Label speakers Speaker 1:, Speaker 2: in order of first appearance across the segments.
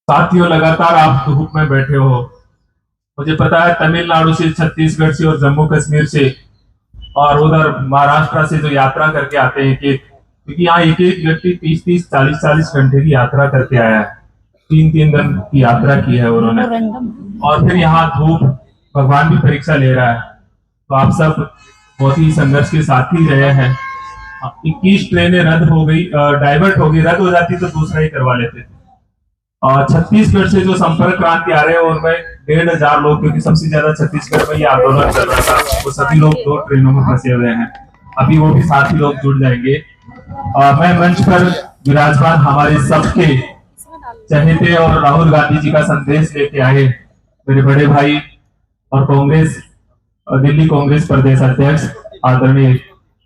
Speaker 1: साथियों, लगातार आप धूप में बैठे हो। मुझे पता है तमिलनाडु से, छत्तीसगढ़ से और जम्मू कश्मीर से और उधर महाराष्ट्र से जो यात्रा करके आते हैं क्योंकि यहाँ एक एक व्यक्ति 30-30, 40-40 घंटे की यात्रा करके आया है। 3-3 दिन की यात्रा की है उन्होंने, और फिर यहाँ धूप, भगवान भी परीक्षा ले रहा है। तो आप सब बहुत ही संघर्ष के साथ ही रहे हैं। 21 ट्रेनें रद्द हो गई, डाइवर्ट हो गई। रद्द हो जाती तो दूसरा ही करवा लेते। और छत्तीसगढ़ से जो संपर्क क्रांति आ रहे हैं उनमें 1,500 लोग, क्योंकि सबसे ज्यादा छत्तीसगढ़ में ये आंदोलन चल रहा था, वो सभी लोग 2 ट्रेनों में फंसे हुए हैं। अभी वो भी साथी लोग जुड़ जाएंगे। मैं मंच पर विराजमान हमारे सबके चहेते और राहुल गांधी जी का संदेश लेके आए मेरे बड़े भाई और दिल्ली कांग्रेस प्रदेश अध्यक्ष आदरणीय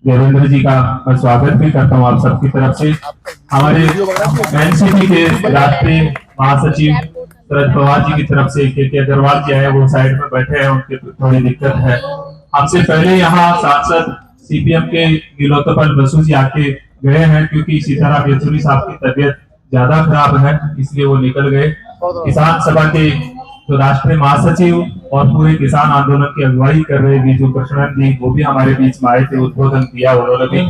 Speaker 1: देवेंद्र जी का मैं स्वागत भी करता हूँ आप सबकी तरफ से। हमारे एनसीपी के राष्ट्रीय महासचिव शरद पवार जी की तरफ से के अग्रवाल जी आए, वो साइड में बैठे हैं, उनके थोड़ी दिक्कत है। हमसे पहले यहाँ सांसद सीपीएम के नीलोत्पल बसु जी आके गए हैं, क्योंकि सीताराम येचुरी साहब की तबीयत ज्यादा खराब है, इसलिए वो निकल गए। किसान सभा के जो राष्ट्रीय महासचिव और पूरे किसान आंदोलन की अगुवाई कर रहे बीजू कृष्णन जी, वो भी हमारे बीच में आए थे, उद्बोधन किया उन्होंने भी।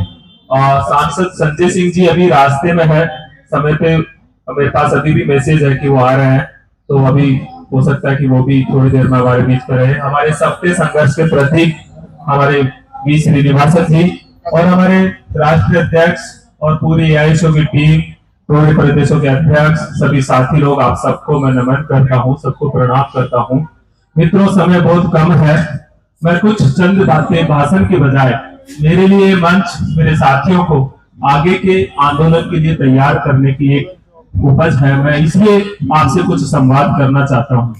Speaker 1: और सांसद संजय सिंह जी अभी रास्ते में है, समय पे मेरे पास अभी भी मैसेज है कि वो आ रहे हैं, तो अभी हो सकता है कि वो भी थोड़ी देर में हमारे बीच में रहे। हमारे सबके संघर्ष के प्रतीक हमारे वी श्रीनिवासन जी और हमारे राष्ट्रीय अध्यक्ष और पूरी एआईएसओ की टीम, पूरे प्रदेशों के अध्यक्ष, सभी साथी लोग, आप सबको मैं नमन करता हूँ, सबको प्रणाम करता हूँ। मित्रों, समय बहुत कम है। मैं कुछ चंद बातें भाषण के बजाय, मेरे लिए मंच मेरे साथियों को आगे के आंदोलन के लिए तैयार करने की एक उपज है। मैं इसलिए आपसे कुछ संवाद करना चाहता हूँ।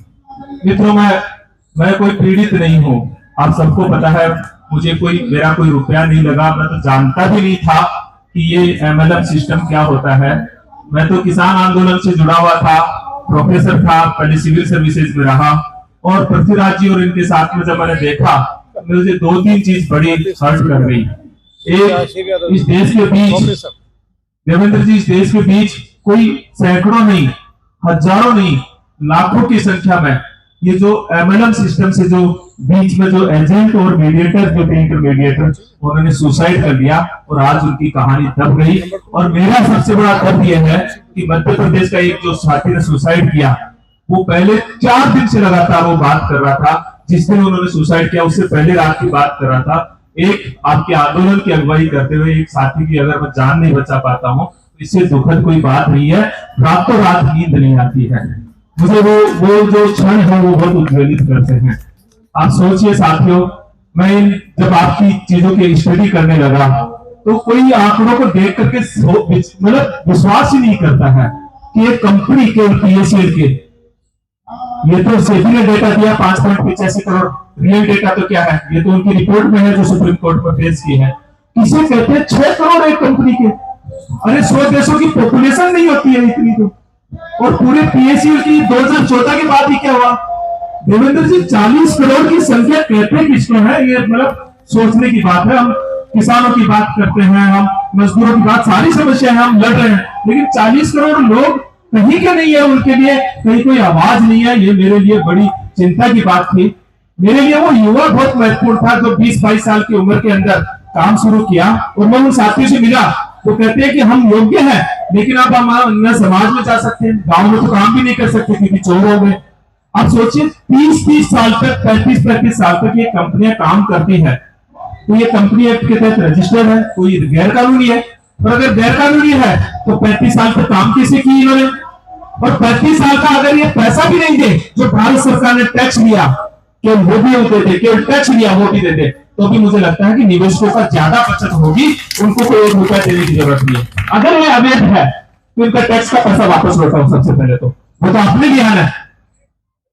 Speaker 1: मित्रों, मैं कोई पीड़ित नहीं हूँ। आप सबको पता है मेरा कोई रुपया नहीं लगा। मैं तो जानता भी नहीं था कि ये एमएलएम सिस्टम क्या होता है। मैं तो किसान आंदोलन से जुड़ा हुआ था, प्रोफेसर था, पहले सिविल सर्विसेज में रहा, और पृथ्वीराज जी और इनके साथ में जब मैंने देखा, मुझे 2-3 चीज बड़ी हर्ट कर गई। एक, इस देश के बीच, देवेंद्र जी, इस देश के बीच कोई सैकड़ों नहीं, हजारों नहीं, लाखों की संख्या में ये जो एमएलएम सिस्टम से जो बीच में जो एजेंट और मीडिएटर जो थे, इंटरमीडिएटर, उन्होंने सुसाइड कर लिया और आज उनकी कहानी दब गई। और मेरा सबसे बड़ा दर्द यह है कि मध्य प्रदेश का एक जो साथी ने सुसाइड किया, वो पहले 4 दिन से लगातार वो बात कर रहा था। जिस दिन उन्होंने सुसाइड किया उससे पहले रात की बात कर रहा था। एक आपके आंदोलन की अगुवाई करते हुए एक साथी की अगर मैं जान नहीं बचा पाता हूँ, तो इससे दुखद कोई बात नहीं है। रातों रात नींद नहीं आती है। मुझे वो जो क्षण है वो बहुत उद्वेलित करते हैं। आप सोचिए साथियों, मैं जब आपकी चीजों की स्टडी करने लगा तो कोई आंकड़ों को देख करके मतलब विश्वास ही नहीं करता है कि एक कंपनी के पीएसएल के, ये तो सेबी ने डेटा दिया 5.85 करोड़, रियल डेटा तो क्या है, ये तो उनकी रिपोर्ट में है जो सुप्रीम कोर्ट में पेश की है। किसे कहते हैं 6 करोड़ एक कंपनी के? अरे 100 देशों की पॉपुलेशन नहीं होती है इतनी तो। और पूरे पीएसयू की 2014 के बाद ही क्या हुआ देवेंद्र जी, 40 करोड़ की संख्या कहते किसको है? ये मतलब सोचने की बात है। हम किसानों की बात करते हैं, हम मजदूरों की बात, सारी समस्याएं हम लड़ रहे हैं, लेकिन 40 करोड़ लोग कहीं के नहीं है, उनके लिए कहीं कोई आवाज नहीं है। ये मेरे लिए बड़ी चिंता की बात थी। मेरे लिए वो युवा बहुत महत्वपूर्ण था जो 20-22 साल की उम्र के अंदर काम शुरू किया। और मैं उन साथियों से मिला, वो कहते हैं कि हम योग्य हैं, लेकिन अब हम न समाज में जा सकते हैं, गांव में तो काम भी नहीं कर सकते क्योंकि चोर हो गए। आप सोचिए 30-30 साल तक, 35-35 साल तक ये कंपनियां काम करती है, तो ये कंपनी एक्ट के तहत रजिस्टर्ड है, कोई गैर कानूनी है। और अगर गैर कानूनी है तो 35 साल तक काम कैसे की इन्होंने? और 35 साल का अगर ये पैसा भी नहीं दे जो भारत सरकार ने टैक्स लिया, केवल वो भी होते थे, केवल टैक्स लिया वो भी देते, तो भी मुझे लगता है कि निवेशकों का ज्यादा बचत होगी, उनको कोई 1 रुपया देने की जरूरत नहीं है। अगर ये अवैध है तो इनका टैक्स का पैसा वापस लौटाओ सबसे पहले, तो वो तो आपने लिया है।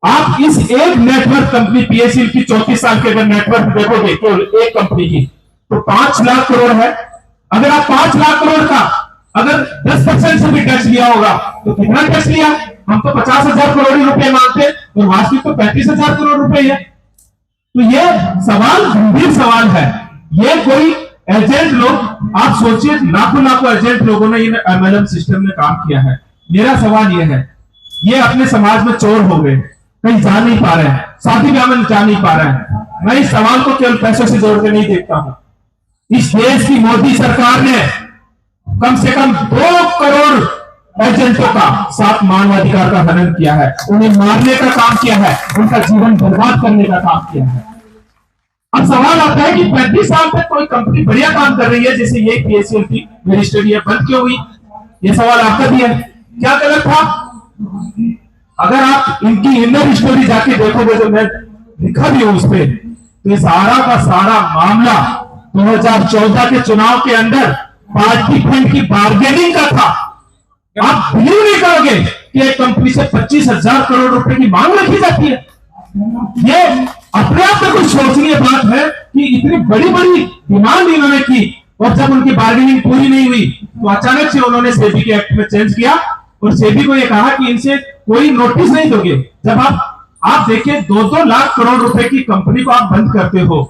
Speaker 1: आप इस एक नेटवर्क कंपनी पीएसएल की 34 साल के अगर नेटवर्क देखोगे केवल एक कंपनी की, तो 5 लाख करोड़ है। अगर आप 5 लाख करोड़ का अगर 10% से भी टैक्स लिया होगा तो कितना टैक्स लिया? हम तो 50,000 करोड़ रुपए मांगते और वास्तविक तो 35,000 करोड़ रुपए है। तो ये सवाल गंभीर सवाल है। ये कोई एजेंट लोग, आप सोचिए लाखों एजेंट लोगों ने इन एमएलएम सिस्टम में काम किया है। मेरा सवाल यह है ये अपने समाज में चोर हो गए, कहीं जा नहीं पा रहे हैं, शादी ब्याह में जा नहीं पा रहे हैं। मैं इस सवाल को केवल पैसों से जोड़ के नहीं देखता हूं। इस देश की मोदी सरकार ने कम से कम 2 करोड़ एजेंटों का साथ मानवाधिकार का हनन किया है, उन्हें मारने का काम किया है, उनका जीवन बर्बाद करने का काम किया है। अब सवाल आता है कि 35 साल तक कोई कंपनी बढ़िया काम कर रही है, जैसे ये पीएसएल की मेरी स्टडी है, बंद क्यों हुई? ये सवाल आपका भी है। क्या गलत था? अगर आप इनकी इनर स्टोरी जाके देखोगे, जो मैं लिखा भी हूं उस पर, तो ये सारा का सारा मामला 2014 के चुनाव के अंदर पार्टी फंड की बार्गेनिंग का था। आप बिलीव नहीं करोगे कि एक कंपनी से 25,000 करोड़ रुपए की मांग रखी जाती है। ये अपने आप में कुछ सोचनीय बात है कि इतनी बड़ी बड़ी डिमांड इन्होंने की, और जब उनकी बार्गेनिंग पूरी नहीं हुई तो अचानक से उन्होंने सेबी के एक्ट में चेंज किया और सेबी को यह कहा कि इनसे कोई नोटिस नहीं दोगे। जब आप देखिए 2-2 लाख करोड़ रुपए की कंपनी को आप बंद करते हो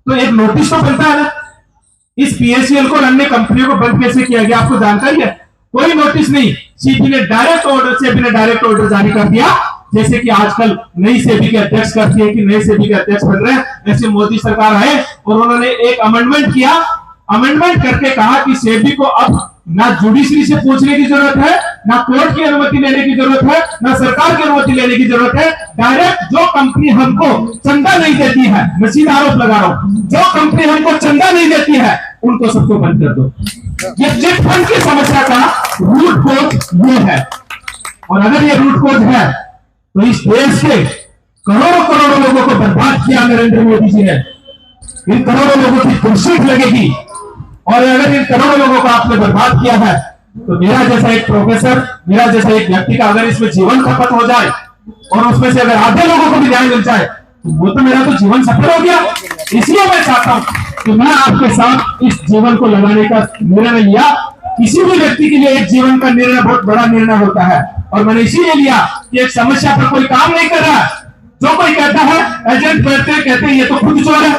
Speaker 1: तो एक नोटिस तो बनता है ना। इस पीएससीएल को अन्य कंपनियों को बंद कैसे किया गया, आपको जानकारी है? कोई नोटिस नहीं, सेबी ने डायरेक्ट ऑर्डर जारी कर दिया। जैसे कि आजकल नई सेबी के अध्यक्ष करती है कि नए सेबी के अध्यक्ष बन रहे हैं, ऐसे मोदी सरकार आए और उन्होंने एक अमेंडमेंट किया। अमेंडमेंट करके कहा कि सेबी को अब ना जुडिशरी से पूछने की जरूरत है, ना कोर्ट की अनुमति लेने की जरूरत है, ना सरकार की अनुमति लेने की जरूरत है। डायरेक्ट जो कंपनी हमको चंदा नहीं देती है, मैं सीधा आरोप लगा रहा हूं, जो कंपनी हमको चंदा नहीं देती है उनको सबको बंद कर दो। ये चिट फंड की समस्या का रूट कोज ये है। और अगर ये रूट कोज है तो इस देश के करोड़ों करोड़ों लोगों को बर्बाद किया नरेंद्र मोदी जी ने। इन करोड़ों लोगों की खुर्शीद लगेगी, और अगर इन करोड़ों लोगों को आपने बर्बाद किया है तो मेरा जैसा एक प्रोफेसर, मेरा जैसा एक व्यक्ति का अगर इसमें जीवन खपत हो जाए और उसमें से अगर आधे लोगों को भी न्याय मिल जाए तो वो तो मेरा तो जीवन सफल हो गया। इसलिए मैं चाहता हूं कि मैं आपके साथ इस जीवन को लगाने का निर्णय लिया। किसी भी व्यक्ति के लिए एक जीवन का निर्णय बहुत बड़ा निर्णय होता है, और मैंने इसीलिए लिया कि एक समस्या पर कोई काम नहीं कर रहा है। जो कोई कहता है, एजेंट कहते हैं ये तो खुद चोर है,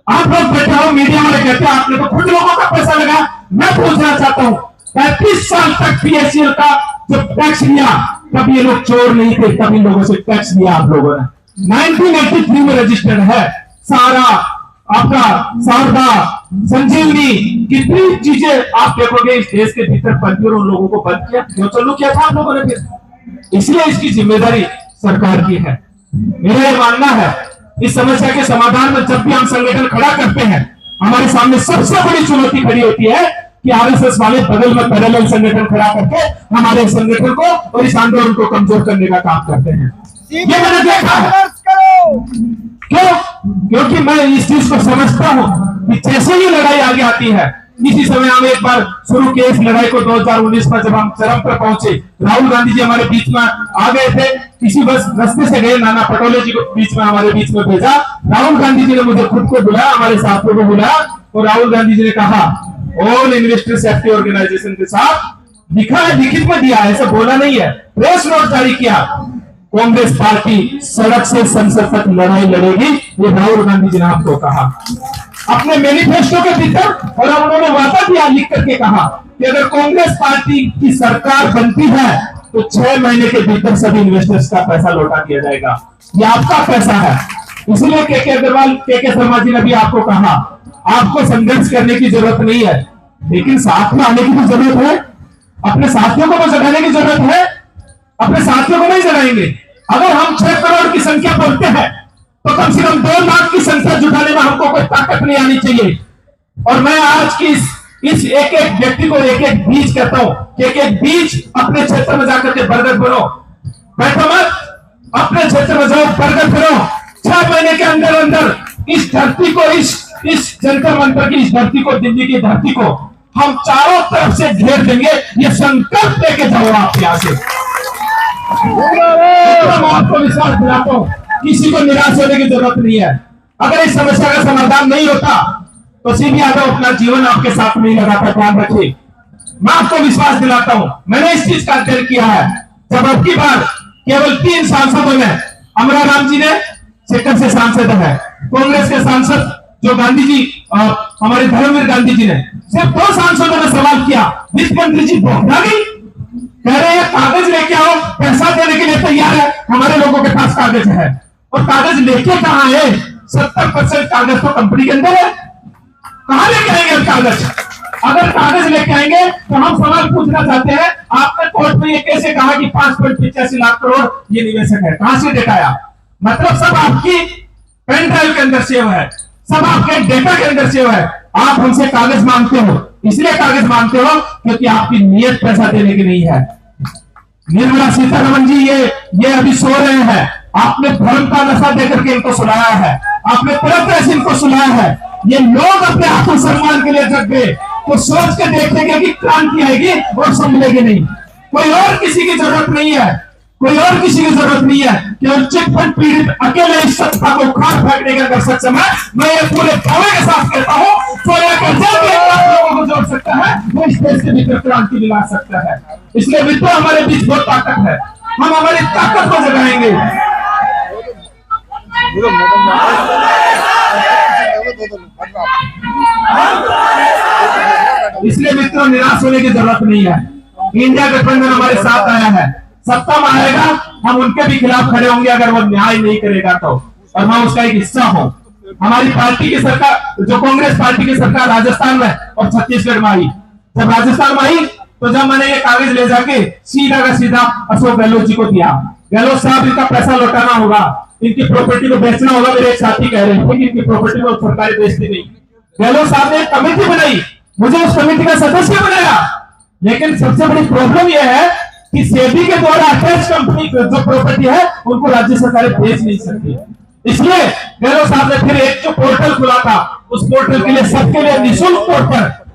Speaker 1: आप लोग बैठे हो मीडिया वाले कहते हैं आपने तो खुद लोगों का पैसा लगा। मैं पूछना चाहता हूं, 35 साल तक पीएससीएल का जो टैक्स लिया, तब ये लोग चोर नहीं थे, तब इन लोगों से टैक्स लिया आप लोगों ने। 1983 में रजिस्टर्ड है सारा आपका, शारदा, संजीवनी, कितनी चीजें आप देखोगे इस देश के भीतर बनती और उन लोगों को बंद किया। क्यों चालू किया था आप लोगों ने फिर? इसलिए इसकी जिम्मेदारी सरकार की है। मेरा यह मानना है इस समस्या के समाधान में जब भी हम संगठन खड़ा करते हैं, हमारे सामने सबसे बड़ी चुनौती खड़ी होती है कि आरएसएस वाले बगल में पैरेलल संगठन खड़ा करके हमारे संगठन को और इस आंदोलन को कमजोर करने का काम करते हैं। ये मैंने देखा है। क्यों? क्योंकि मैं इस चीज को समझता हूं कि जैसे ही लड़ाई आगे आती है, इसी समय हम एक बार शुरू किए इस लड़ाई को 2019 में, जब हम चरम पर पहुंचे, राहुल गांधी जी हमारे बीच में आ गए थे। किसी बस रास्ते से गए, नाना पटोले जी को बीच में हमारे बीच में भेजा। राहुल गांधी जी ने मुझे खुद को बुलाया, हमारे साथियों को बुलाया, और राहुल गांधी जी ने कहा ऑल इन्वेस्टर सेफ्टी ऑर्गेनाइजेशन के साथ लिखा है, लिखित में दिया है, ऐसा बोला नहीं है, प्रेस नोट जारी किया, कांग्रेस पार्टी सड़क से संसद तक लड़ाई लड़ेगी। ये राहुल गांधी जी ने आपको कहा अपने मैनिफेस्टो के भीतर, और उन्होंने वादा किया लिख करके कहा कि अगर कांग्रेस पार्टी की सरकार बनती है तो 6 महीने के भीतर सभी इन्वेस्टर्स का पैसा लौटा दिया जाएगा। ये आपका पैसा है। इसलिए के अग्रवाल, के शर्मा जी ने भी आपको कहा आपको संघर्ष करने की जरूरत नहीं है, लेकिन साथ में आने की भी जरूरत है। अपने साथियों को तो जगाने की जरूरत है, अपने साथियों को नहीं जगाएंगे। अगर हम 6 करोड़ की संख्या बोलते हैं तो कम से कम 2 लाख की संख्या जुटाने में हमको कोई ताकत नहीं आनी चाहिए। और मैं आज की इस एक एक व्यक्ति को एक एक बीज कहता हूं कि एक एक बीज अपने क्षेत्र में जाकर के बरगद बनो, बैठो मत, अपने क्षेत्र में जाओ, बरगद करो। 6 महीने के अंदर अंदर इस धरती को, इस जंतर मंतर की इस धरती को, दिल्ली की धरती को हम चारों तरफ से घेर देंगे। ये संकल्प लेके जाओ आप यहां से। मैं आपको विश्वास दिलाता हूं, किसी को निराश होने की जरूरत नहीं है। अगर इस समस्या का समाधान नहीं होता तो सीबी यादव अपना जीवन आपके साथ नहीं लगाता, ध्यान रखिए। मैं आपको विश्वास दिलाता हूं, मैंने इस चीज का अध्ययन किया है। जब अब की बार केवल 3 सांसदों ने, अमरा राम जी ने सेक्टर से सांसद है, कांग्रेस के सांसद जो गांधी जी, हमारे धर्मवीर गांधी जी ने, सिर्फ 2 सांसदों ने सवाल किया, वित्त मंत्री जी बौखला गई,
Speaker 2: कह रहे हैं कागज लेके आओ, पैसा देने के लिए तैयार है, हमारे लोगों के पास कागज है। और कागज लेके कहां है? 70% कागज तो कंपनी के अंदर है, कहां लेके आएंगे कागज? अगर कागज लेके आएंगे तो हम सवाल पूछना चाहते हैं, आपने कोर्ट में ये कैसे कहा कि 5.85 लाख करोड़ ये निवेशक है? कहां से डेटा आया? मतलब सब आपकी पेन ड्राइव के अंदर सेव है, सब आपके डेटा के अंदर सेव है। आप हमसे कागज मांगते हो, इसलिए कागज मांगते हो क्योंकि आपकी नीयत पैसा देने की नहीं है। निर्मला सीतारमण जी ये अभी सो रहे हैं, आपने धर्म का नशा देकर के इनको सुलाया है, आपने तरह तरह से इनको सुलाया है। ये लोग अपने आत्मसम्मान के लिए जग गए तो सोच के देखेंगे कि क्रांति आएगी और संभलेगी नहीं। कोई और किसी की जरूरत नहीं है, कोई और किसी की जरूरत नहीं है। केवल चिटफंड पीड़ित अकेले इस सत्ता को उखाड़ फेंकने का कर सक्षम है। मैं ये पूरे दावे के साथ कहता हूँ, सोया का जब एक लाख लोगों को जोड़ सकता है, वो इस देश के भीतर क्रांति ला सकता है। इसलिए मित्रों, हमारे बीच बहुत ताकत है, हम हमारी ताकत को जगाएंगे। इसलिए मित्रों, निराश होने की जरूरत नहीं है। इंडिया गठबंधन हमारे साथ आया है, सत्ता में आएगा, हम उनके भी खिलाफ खड़े होंगे अगर वो न्याय नहीं करेगा तो, और मैं उसका एक हिस्सा हूं। हमारी पार्टी की सरकार, जो कांग्रेस पार्टी की सरकार राजस्थान में और छत्तीसगढ़ में आई, जब राजस्थान में आई तो जब मैंने ये कागज ले जाके सीधा का सीधा अशोक गहलोत जी को दिया, गहलोत साहब इनका पैसा लौटाना होगा, इनकी प्रॉपर्टी को बेचना होगा। मेरे एक साथी कह रहे थे कि इनकी प्रॉपर्टी को सरकार बेचती नहीं। गहलोत साहब ने एक कमेटी बनाई, मुझे उस कमेटी का सदस्य बनाया। लेकिन सबसे बड़ी प्रॉब्लम यह है कि सेबी के द्वारा अटैच कंपनी जो प्रॉपर्टी है उनको राज्य सरकारें बेच नहीं सकती। इसलिए गहलोत साहब ने फिर एक जो पोर्टल खुला था, उस पोर्टल के लिए सबके लिए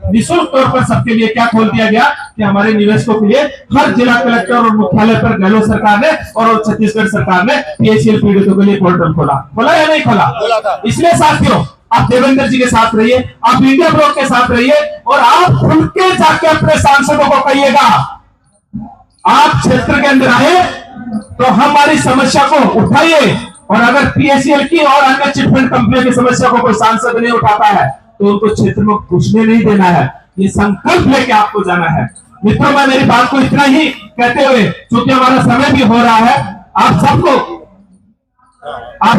Speaker 2: निःशुल्क तौर पर सबके लिए क्या खोल दिया गया कि हमारे निवेशकों के लिए हर जिला कलेक्टर और मुख्यालय पर गहलोत सरकार ने और छत्तीसगढ़ सरकार ने पीएसीएल पीड़ितों के लिए पोर्टल खोला या नहीं खोला? इसलिए साथियों, आप देवेंद्र जी के साथ रहिए, आप इंडिया ब्लॉक के साथ रहिए और आप खुल के जाके अपने सांसदों को कहिएगा, आप क्षेत्र के अंदर आए तो हमारी समस्या को उठाइए। और अगर पीएसीएल की और अन्य चिटफंड कंपनियों की समस्या को कोई सांसद नहीं उठाता है तो उनको क्षेत्र में घुसने नहीं देना है। ये संकल्प लेके आपको जाना है। मित्रों, मैं मेरी बात को इतना ही कहते हुए, क्योंकि हमारा समय भी हो रहा है, आप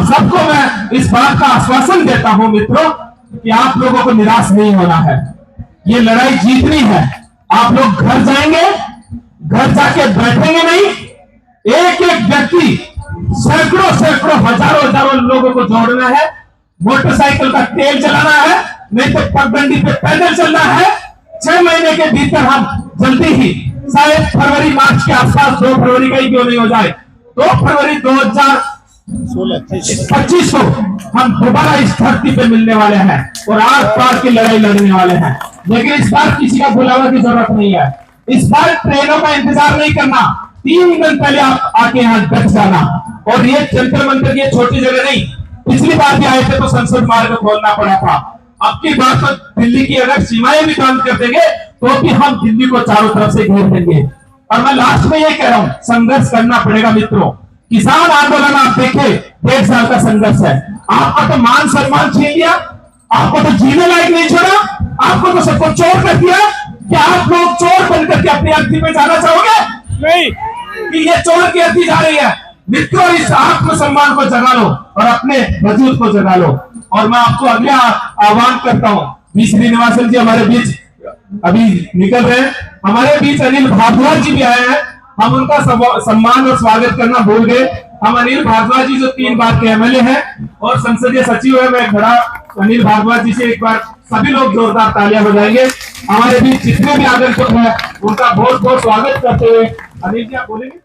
Speaker 2: सबको मैं इस बात का आश्वासन देता हूं मित्रों कि आप लोगों को निराश नहीं होना है। ये लड़ाई जीतनी है। आप लोग घर जाएंगे, घर जाके बैठेंगे नहीं, एक एक व्यक्ति सैकड़ों हजारों लोगों को जोड़ना है। मोटरसाइकिल का तेल चलाना है, नहीं तो पगडंडी पे पैदल चलना है। 6 महीने के भीतर हम जल्दी ही, शायद फरवरी मार्च के आसपास, 2 फरवरी का ही क्यों नहीं हो जाए, 2 फरवरी 2025 को हम दोबारा इस धरती पे मिलने वाले हैं और आर पार की लड़ाई लड़ने वाले हैं। लेकिन इस बार किसी का बुलावा की जरूरत नहीं है। इस बार ट्रेनों का इंतजार नहीं करना, 3 दिन पहले आप आके यहाँ बैठ जाना। और ये जंतर मंतर की छोटी जगह नहीं, पिछली बार भी आए थे तो संसद मार्ग खोलना पड़ा था। अब की बात तो दिल्ली की अगर सीमाएं भी बंद कर देंगे तो भी हम दिल्ली को चारों तरफ से घेर देंगे। और मैं लास्ट में ये कह रहा हूं, संघर्ष करना पड़ेगा मित्रों। किसान आंदोलन आप देखे, 1.5 साल का संघर्ष है। आपका तो मान सम्मान छीन लिया, आपको तो जीने लायक नहीं छोड़ा, आपको तो सबको चोर कर दिया। क्या आप लोग चोर बनकर के अपनी अर्थी पे जाना चाहोगे? नहीं, कि ये चोर की अर्थी जा रही है। मित्रों, इस आत्मसम्मान को जगा लो और अपने वजूद को जगा लो। और मैं आपको अगला आह्वान करता हूँ, वी श्रीनिवासन जी हमारे बीच अभी निकल रहे हैं, हमारे बीच अनिल भारद्वाज जी भी आए हैं। हम उनका सम्मान और स्वागत करना भूल गए। हम अनिल भारद्वाज जी जो 3 बार के एमएलए हैं और संसदीय सचिव है, मैं खड़ा अनिल भारद्वाज जी से एक बार सभी लोग जोरदार तालियां बजाएंगे। हमारे बीच जितने भी आगंतुक हैं उनका बहुत बहुत स्वागत करते हुए अनिल जी आप बोलेंगे।